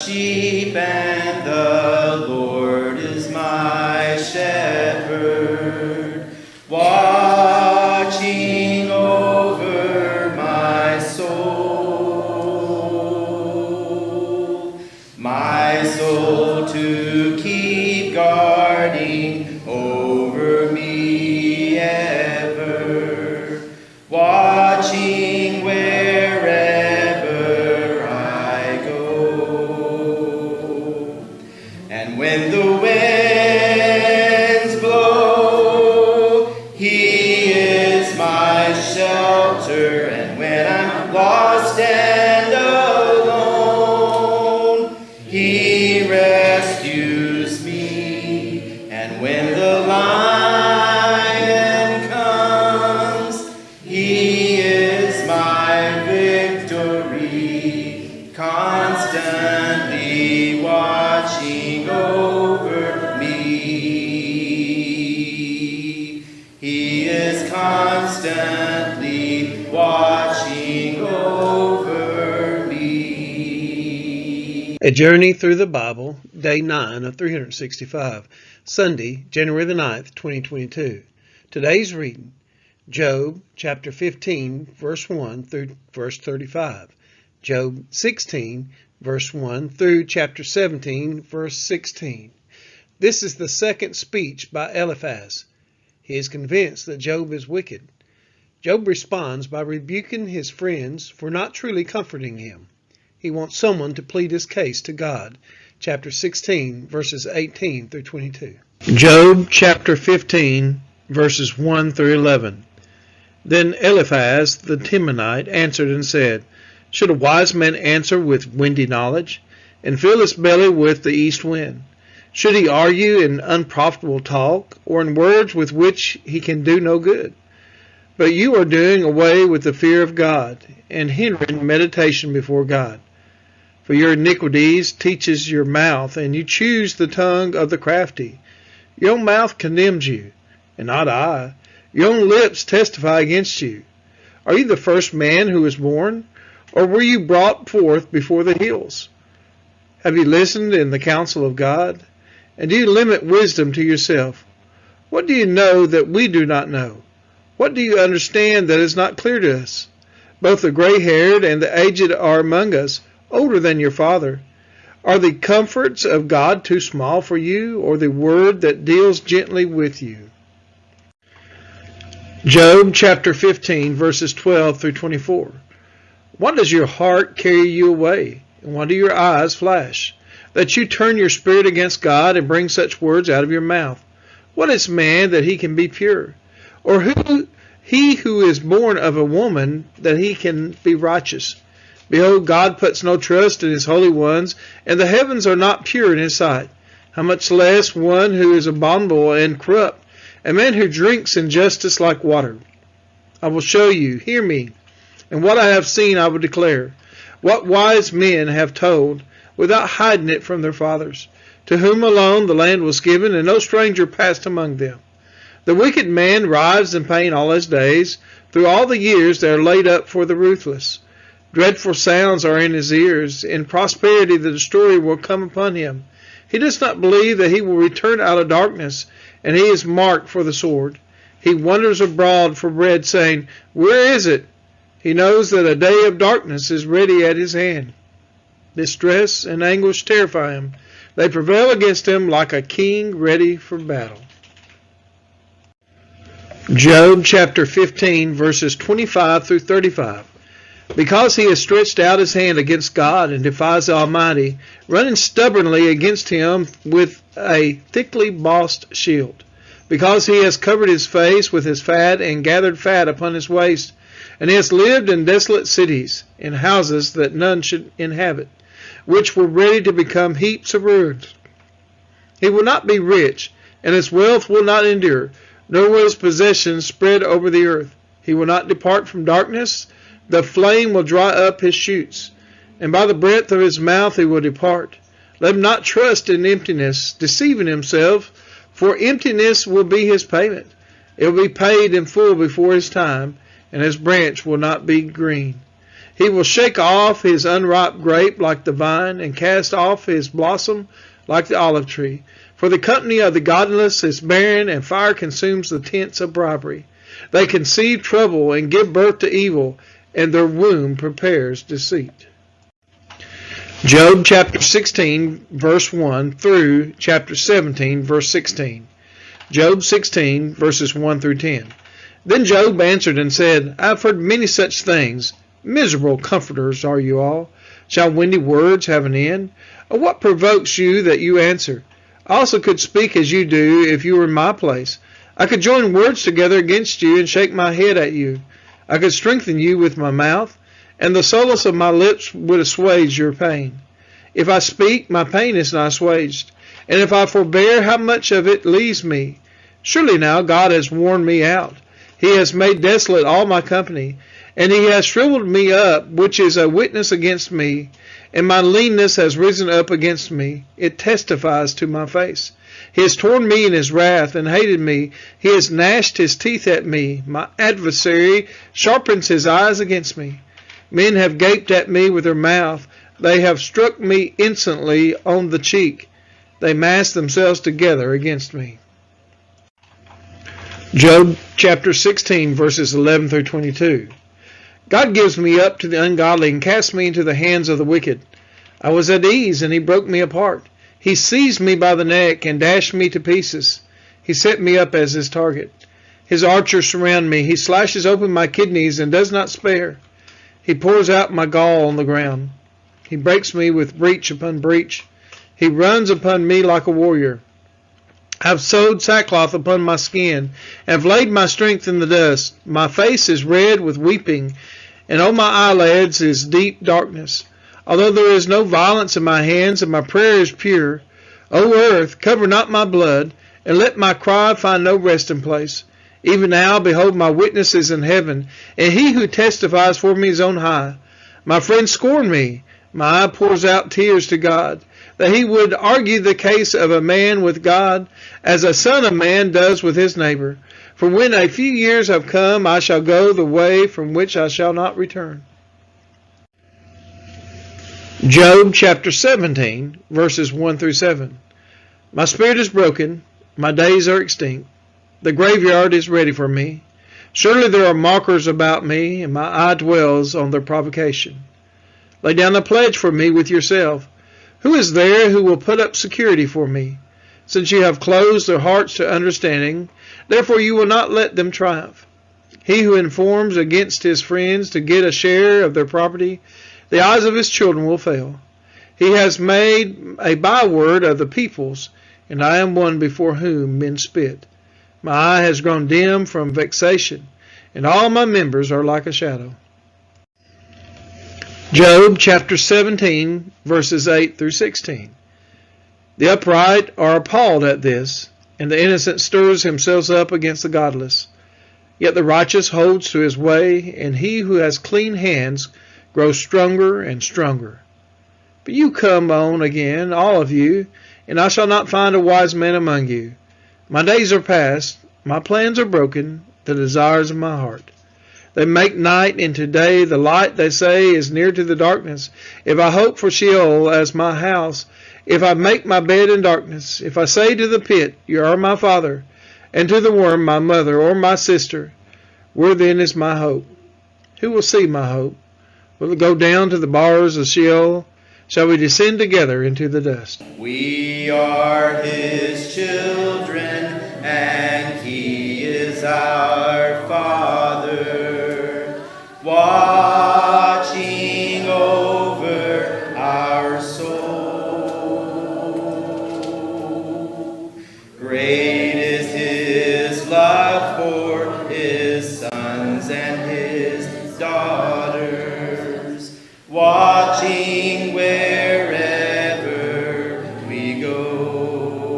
sheep, and the Lord is my shepherd, watching over my soul to keep guarding over me ever, watching wherever I go. And when the winds blow, He is my shelter, and when I'm lost and alone, He rescues me. And when the lion comes, He is my victory, constantly watching over me. He is constantly watching over me. A Journey Through the Bible, Day 9 of 365, Sunday, January the 9th, 2022. Today's reading, Job chapter 15, verse 1 through verse 35, Job 16, verse 1 through chapter 17, verse 16. This is the second speech by Eliphaz. He is convinced that Job is wicked. Job responds by rebuking his friends for not truly comforting him. He wants someone to plead his case to God. Chapter 16, verses 18 through 22. Job chapter 15, verses 1 through 11. Then Eliphaz the Temanite answered and said, Should a wise man answer with windy knowledge, and fill his belly with the east wind? Should he argue in unprofitable talk, or in words with which he can do no good? But you are doing away with the fear of God, and hindering meditation before God. For your iniquities teaches your mouth, and you choose the tongue of the crafty. Your own mouth condemns you, and not I. Your own lips testify against you. Are you the first man who was born, or were you brought forth before the hills? Have you listened in the counsel of God? And do you limit wisdom to yourself? What do you know that we do not know? What do you understand that is not clear to us? Both the gray-haired and the aged are among us, older than your father. Are the comforts of God too small for you, or the word that deals gently with you? Job chapter 15, verses 12 through 24. Why does your heart carry you away, and why do your eyes flash, that you turn your spirit against God and bring such words out of your mouth? What is man that he can be pure? Or he who is born of a woman that he can be righteous? Behold, God puts no trust in his holy ones, and the heavens are not pure in his sight. How much less one who is abominable and corrupt, a man who drinks injustice like water. I will show you, hear me, and what I have seen I will declare. What wise men have told, without hiding it from their fathers, to whom alone the land was given, and no stranger passed among them. The wicked man writhes in pain all his days. Through all the years they are laid up for the ruthless. Dreadful sounds are in his ears. In prosperity the destroyer will come upon him. He does not believe that he will return out of darkness, and he is marked for the sword. He wanders abroad for bread, saying, Where is it? He knows that a day of darkness is ready at his hand. Distress and anguish terrify him. They prevail against him like a king ready for battle. Job chapter 15, verses 25 through 35. Because he has stretched out his hand against God and defies the Almighty, running stubbornly against him with a thickly bossed shield. Because he has covered his face with his fat and gathered fat upon his waist, and he has lived in desolate cities, in houses that none should inhabit, which were ready to become heaps of ruins. He will not be rich, and his wealth will not endure, nor will his possessions spread over the earth. He will not depart from darkness. The flame will dry up his shoots, and by the breath of his mouth he will depart. Let him not trust in emptiness, deceiving himself, for emptiness will be his payment. It will be paid in full before his time, and his branch will not be green. He will shake off his unripe grape like the vine, and cast off his blossom like the olive tree. For the company of the godless is barren, and fire consumes the tents of bribery. They conceive trouble and give birth to evil, and their womb prepares deceit. Job chapter 16, verse 1 through chapter 17, verse 16. Job 16, verses 1 through 10. Then Job answered and said, I have heard many such things. Miserable comforters are you all. Shall windy words have an end? Or what provokes you that you answer? I also could speak as you do if you were in my place. I could join words together against you and shake my head at you. I could strengthen you with my mouth, and the solace of my lips would assuage your pain. If I speak, my pain is not assuaged, and if I forbear, how much of it leaves me? Surely now God has worn me out. He has made desolate all my company, and he has shriveled me up, which is a witness against me, and my leanness has risen up against me. It testifies to my face. He has torn me in his wrath and hated me. He has gnashed his teeth at me. My adversary sharpens his eyes against me. Men have gaped at me with their mouth. They have struck me insolently on the cheek. They mass themselves together against me. Job chapter 16, verses 11 through 22. God gives me up to the ungodly and casts me into the hands of the wicked. I was at ease, and he broke me apart. He seized me by the neck and dashed me to pieces. He set me up as his target. His archers surround me. He slashes open my kidneys and does not spare. He pours out my gall on the ground. He breaks me with breach upon breach. He runs upon me like a warrior. I have sewed sackcloth upon my skin, and have laid my strength in the dust. My face is red with weeping, and on my eyelids is deep darkness. Although there is no violence in my hands, and my prayer is pure, O earth, cover not my blood, and let my cry find no resting place. Even now, behold, my witness is in heaven, and he who testifies for me is on high. My friends scorn me. My eye pours out tears to God, that he would argue the case of a man with God, as a son of man does with his neighbor. For when a few years have come, I shall go the way from which I shall not return. Job chapter 17, verses 1 through 7. My spirit is broken, my days are extinct. The graveyard is ready for me. Surely there are mockers about me, and my eye dwells on their provocation. Lay down a pledge for me with yourself. Who is there who will put up security for me? Since you have closed their hearts to understanding, therefore you will not let them triumph. He who informs against his friends to get a share of their property, the eyes of his children will fail. He has made a byword of the peoples, and I am one before whom men spit. My eye has grown dim from vexation, and all my members are like a shadow. Job chapter 17, verses 8 through 16. The upright are appalled at this, and the innocent stirs himself up against the godless. Yet the righteous holds to his way, and he who has clean hands grows stronger and stronger. But you come on again, all of you, and I shall not find a wise man among you. My days are past, my plans are broken, the desires of my heart. They make night into day. The light, they say, is near to the darkness. If I hope for Sheol as my house, if I make my bed in darkness, if I say to the pit, you are my father, and to the worm, my mother, or my sister, where then is my hope? Who will see my hope? Will it go down to the bars of Sheol? Shall we descend together into the dust? We are his children, and he is our Father, watching over our soul. Great is his love for his sons and his daughters.